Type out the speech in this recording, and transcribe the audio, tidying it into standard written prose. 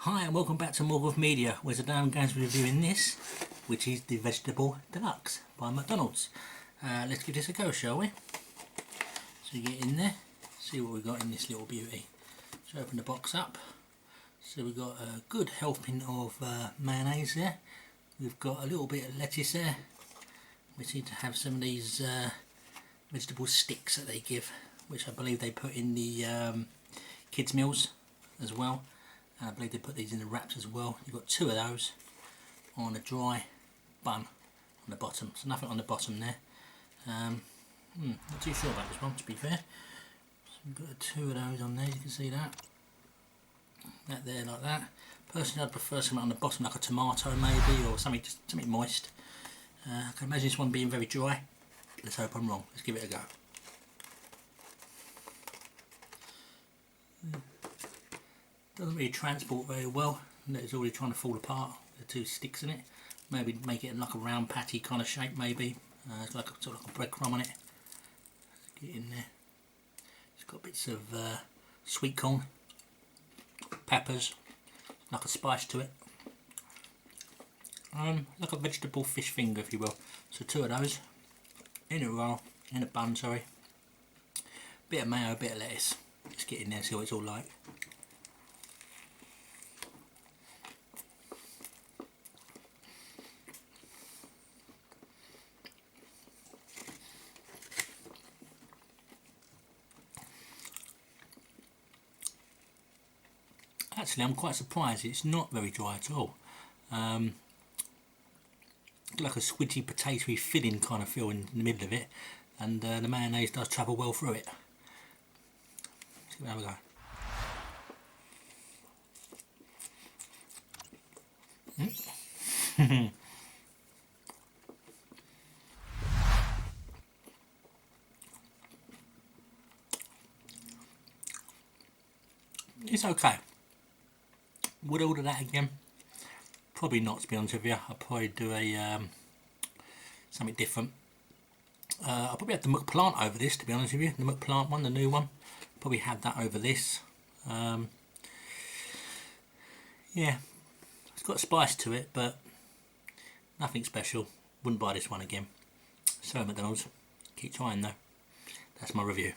Hi and welcome back to Morgoths Media, where today I'm going to be reviewing this, which is the Vegetable Deluxe by McDonald's. Let's give this a go, shall we? So you get in there, see what we've got in this little beauty. So open the box up. So we've got a good helping of mayonnaise there. We've got a little bit of lettuce there. We seem to have some of these vegetable sticks that they give, which I believe they put in the kids' meals as well. I believe they put these in the wraps as well. You've got two of those on a dry bun on the bottom. So nothing on the bottom there. Not too sure about this one, to be fair. So we've got two of those on there, you can see that. That there like that. Personally I'd prefer something on the bottom like a tomato maybe, or something, just something moist. I can imagine this one being very dry. Let's hope I'm wrong. Let's give it a go. Doesn't really transport very well, and it's already trying to fall apart. The two sticks in it. Maybe make it like a round patty kind of shape, maybe. It's like sort of like a breadcrumb on it. Let's get in there. It's got bits of sweet corn, peppers, like a spice to it. Like a vegetable fish finger, if you will. So two of those in a roll, in a bun, sorry. Bit of mayo, bit of lettuce. Let's get in there and see what it's all like. Actually, I'm quite surprised it's not very dry at all. Like a squidgy potatoey filling kind of feel in the middle of it, and the mayonnaise does travel well through it. Let's have a go. It's okay. Would I order that again? Probably not, to be honest with you. I'll probably do a something different. I'll probably have the McPlant over this, to be honest with you. The McPlant one, the new one. Probably have that over this. Yeah, it's got spice to it, but nothing special. Wouldn't buy this one again. So McDonald's, keep trying though. That's my review.